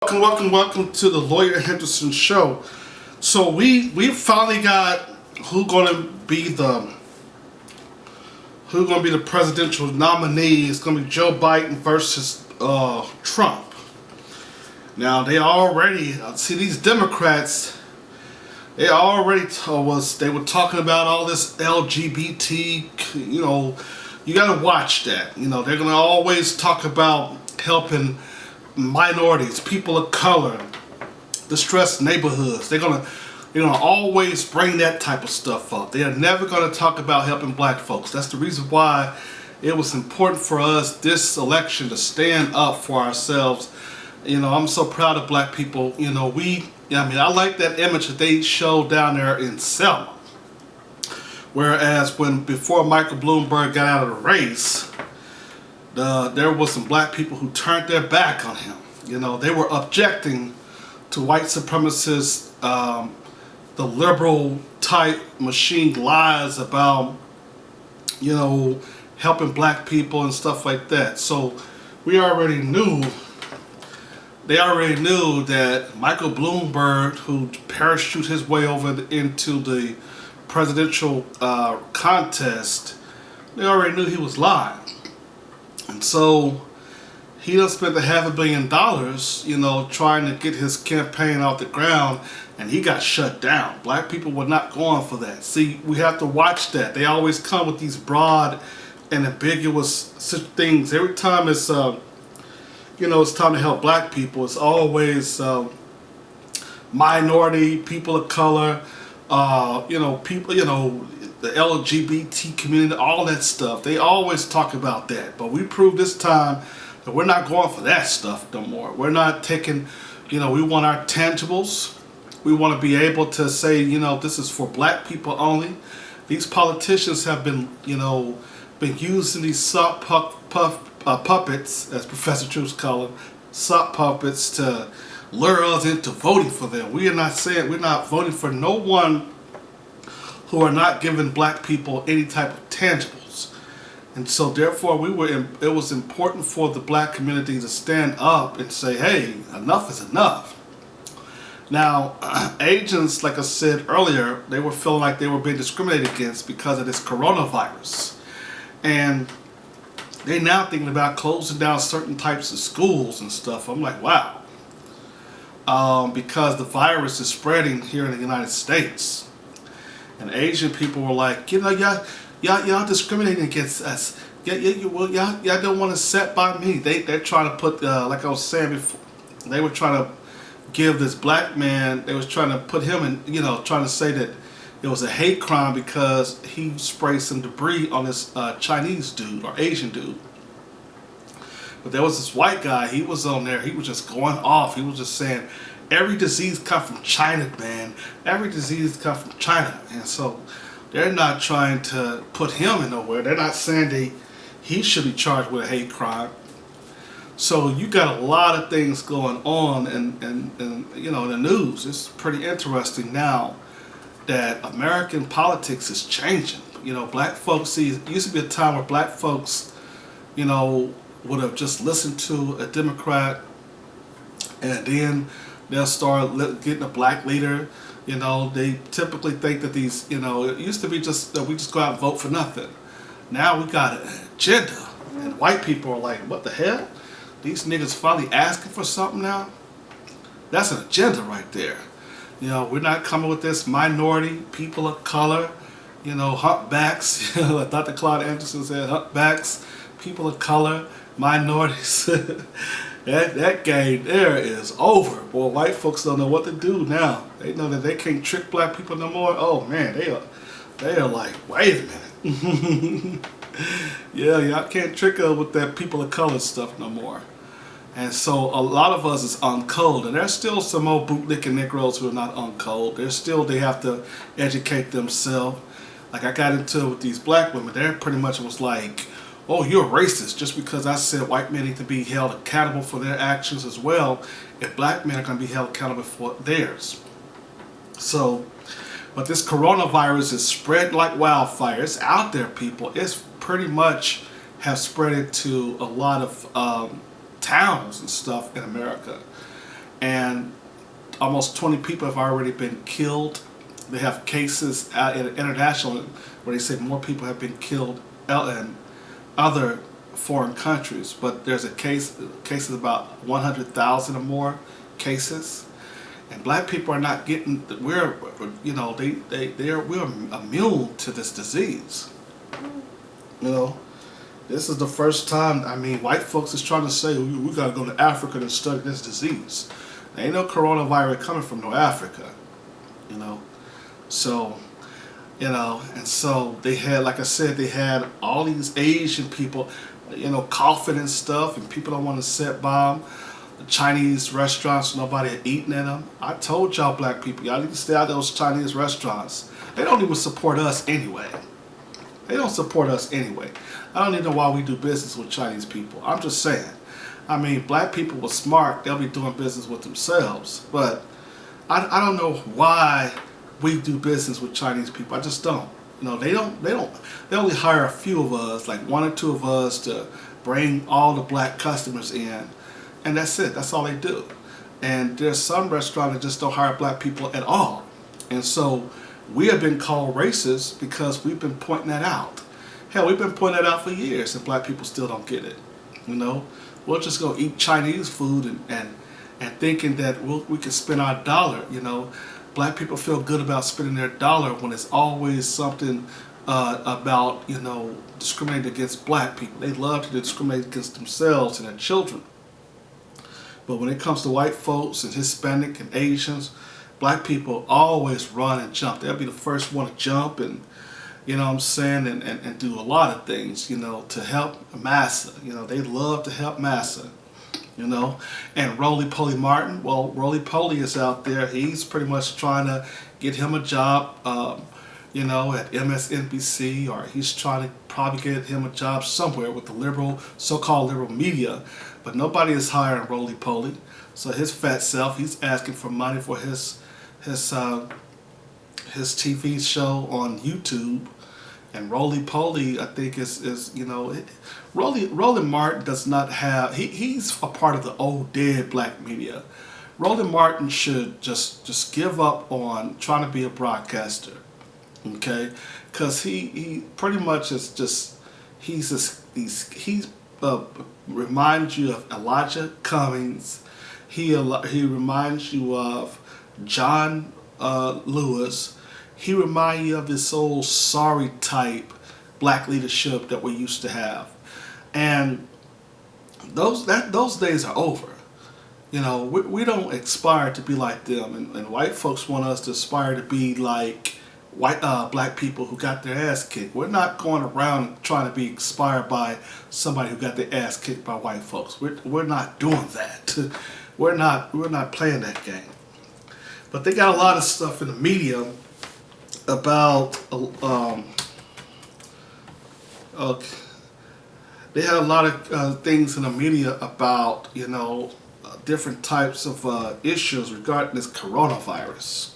Welcome to the Lawyer Henderson show. So we finally got who gonna be the presidential nominee. It's gonna be Joe Biden versus Trump. Now they already see these Democrats. They already they were talking about all this LGBT. You gotta watch that. They're gonna always talk about helping minorities, people of color, distressed neighborhoods. They're gonna always bring that type of stuff up. They are never gonna talk about helping black folks. That's the reason why it was important for us this election to stand up for ourselves. I'm so proud of black people. I like that image that they showed down there in Selma. Whereas before Michael Bloomberg got out of the race, there was some black people who turned their back on him. They were objecting to white supremacists, the liberal type machine lies about, helping black people and stuff like that. So they already knew that Michael Bloomberg, who parachuted his way over into the presidential contest, they already knew he was lying. And so he done spent $500 million, trying to get his campaign off the ground, and he got shut down. Black people were not going for that. See, we have to watch that. They always come with these broad and ambiguous things. Every time it's it's time to help black people, it's always minority, people of color, people, the LGBT community, all that stuff. They always talk about that. But we proved this time that we're not going for that stuff no more. We're not taking, we want our tangibles. We want to be able to say, this is for black people only. These politicians have been using these sock puppets, as Professor Truth calls them, sock puppets, to lure us into voting for them. We're not voting for no one who are not giving black people any type of tangibles. And so therefore it was important for the black community to stand up and say, hey, enough is enough. Now, agents, like I said earlier, they were feeling like they were being discriminated against because of this coronavirus. And they now thinking about closing down certain types of schools and stuff. I'm like, wow. Because the virus is spreading here in the United States. And Asian people were like, y'all discriminating against us. Y'all don't want to set by me. They're trying to put, like I was saying before, they were trying to give this black man, they was trying to put him in, trying to say that it was a hate crime because he sprayed some debris on this Chinese dude or Asian dude. But there was this white guy, he was on there, he was just going off. He was just saying, every disease comes from China, man. Every disease comes from China. And so they're not trying to put him in nowhere. They're not saying he should be charged with a hate crime. So you got a lot of things going on in the news. It's pretty interesting now that American politics is changing. Black folks, it used to be a time where black folks, would have just listened to a Democrat and then they'll start getting a black leader. They typically think that these, it used to be just that we just go out and vote for nothing. Now we got an agenda. And white people are like, what the hell? These niggas finally asking for something now? That's an agenda right there. We're not coming with this minority, people of color, humpbacks. Like Dr. Claude Anderson said, humpbacks, people of color, minorities. That game there is over. Boy, white folks don't know what to do now. They know that they can't trick black people no more. Oh man, they are like, wait a minute. Yeah, y'all can't trick us with that people of color stuff no more. And so a lot of us is on code, and there's still some old bootlicking Negroes who are not on code. They have to educate themselves. Like I got into it with these black women. They pretty much was like, oh, you're racist just because I said white men need to be held accountable for their actions as well, if black men are going to be held accountable for theirs. So, but this coronavirus is spread like wildfire. It's out there, people. It's pretty much have spread it to a lot of towns and stuff in America. and almost 20 people have already been killed. They have cases out in international where they say more people have been killed in other foreign countries, but there's a cases about 100,000 or more cases, and black people are not getting. We're we're immune to this disease. You know, this is the first time. I mean, white folks is trying to say we gotta go to Africa to study this disease. There ain't no coronavirus coming from no Africa. You know, so. You know, and so they had, like I said, they had all these Asian people, coughing and stuff, and people don't want to sit by them. The Chinese restaurants, nobody eating in them. I told y'all black people, y'all need to stay out of those Chinese restaurants. They don't even support us anyway. They don't support us anyway. I don't even know why we do business with Chinese people. I'm just saying. I mean, black people were smart. They'll be doing business with themselves. But I don't know why we do business with Chinese people. I just don't. They only hire a few of us, like one or two of us, to bring all the black customers in, and that's it. That's all they do. And there's some restaurants that just don't hire black people at all. And so we have been called racist because we've been pointing that out. Hell, we've been pointing that out for years, and black people still don't get it. We'll just go eat Chinese food and thinking that we can spend our dollar. Black people feel good about spending their dollar when it's always something about, discriminating against black people. They love to discriminate against themselves and their children. But when it comes to white folks and Hispanic and Asians, black people always run and jump. They'll be the first one to jump and, and do a lot of things, to help massa. They love to help massa. And Roly-Poly Martin, well, Roly-Poly is out there. He's pretty much trying to get him a job, at MSNBC, or he's trying to probably get him a job somewhere with the so-called liberal media. But nobody is hiring Roly-Poly. So his fat self, he's asking for money for his TV show on YouTube. And Roly-Poly, I think, Roland Martin does not have, he's a part of the old dead black media. Roland Martin should just give up on trying to be a broadcaster, okay? Because he pretty much is just, he reminds you of Elijah Cummings. He reminds you of John Lewis. He reminds you of this old sorry type black leadership that we used to have. And those days are over. We don't aspire to be like them, and white folks want us to aspire to be like black people who got their ass kicked. We're not going around trying to be inspired by somebody who got their ass kicked by white folks. We're not doing that. We're not playing that game. But they got a lot of stuff in the media about they had a lot of things in the media about different types of issues regarding this coronavirus.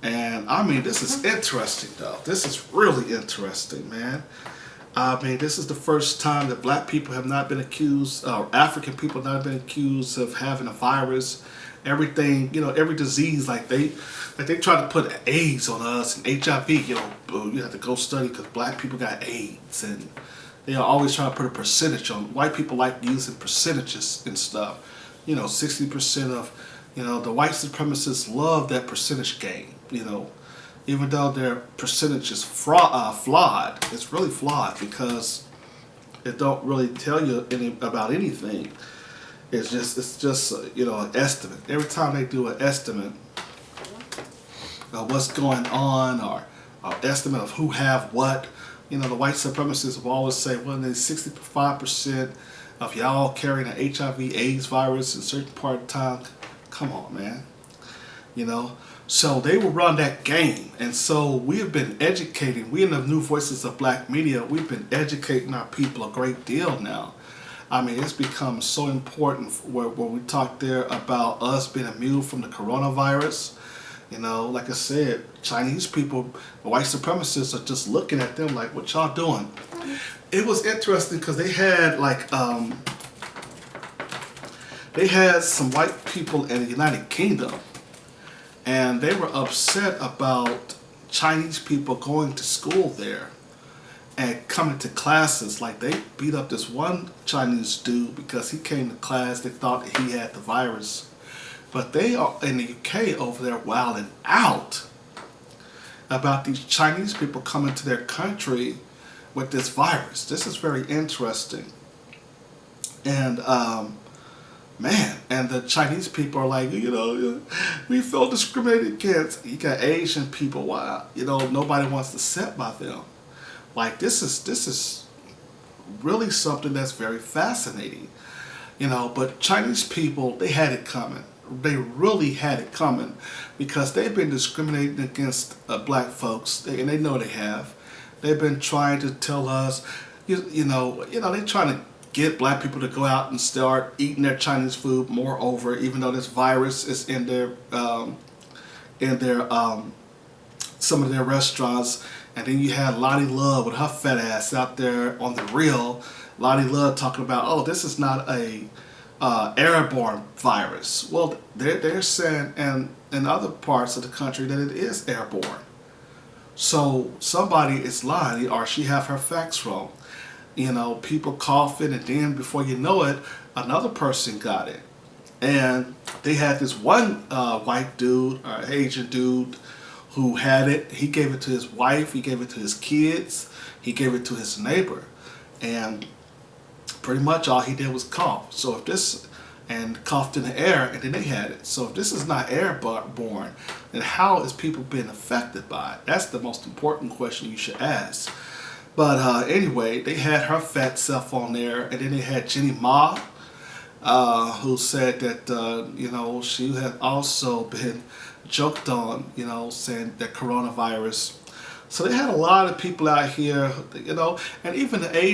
And I mean, this is interesting though. This is really interesting, man. I mean, this is the first time that black people have not been accused, or African people have not been accused of having a virus. Everything, every disease, like they try to put AIDS on us and HIV. You have to go study because black people got AIDS, and they are always trying to put a percentage on. White people like using percentages and stuff. 60% of, the white supremacists love that percentage game. Even though their percentage is flawed, it's really flawed because it don't really tell you about anything. It's just an estimate. Every time they do an estimate of what's going on, or an estimate of who have what, the white supremacists will always say, well, there's 65% of y'all carrying an HIV/AIDS virus in a certain part of time. Come on, man. So they will run that game. And so we have been educating. We in the New Voices of Black Media, we've been educating our people a great deal now. I mean, it's become so important where we talk there about us being immune from the coronavirus. Like I said, Chinese people, the white supremacists are just looking at them like, what y'all doing? It was interesting because they had they had some white people in the United Kingdom, and they were upset about Chinese people going to school there and coming to classes. Like, they beat up this one Chinese dude because he came to class. They thought that he had the virus. But they are in the UK over there wilding out about these Chinese people coming to their country with this virus. This is very interesting. And man, and the Chinese people are like, we feel discriminated against. You got Asian people, wow, nobody wants to sit by them. Like, this is really something that's very fascinating. But Chinese people, they had it coming. They really had it coming because they've been discriminating against black folks, and they know they have. They've been trying to tell us, they're trying to get black people to go out and start eating their Chinese food. Moreover, even though this virus is in their some of their restaurants. And then you had Lottie Love with her fat ass out there on the reel. Lottie Love talking about, oh, this is not a airborne virus. Well, they're saying in other parts of the country that it is airborne. So somebody is lying, or she have her facts wrong. People coughing, and then before you know it, another person got it. And they had this one white dude or Asian dude who had it. He gave it to his wife, he gave it to his kids, he gave it to his neighbor. And pretty much all he did was cough. So if this, and coughed in the air, and then they had it. So if this is not airborne, then how is people being affected by it? That's the most important question you should ask. But anyway, they had her fat self on there, and then they had Jenny Ma, who said that, she had also been joked on, saying that coronavirus. So they had a lot of people out here, and even the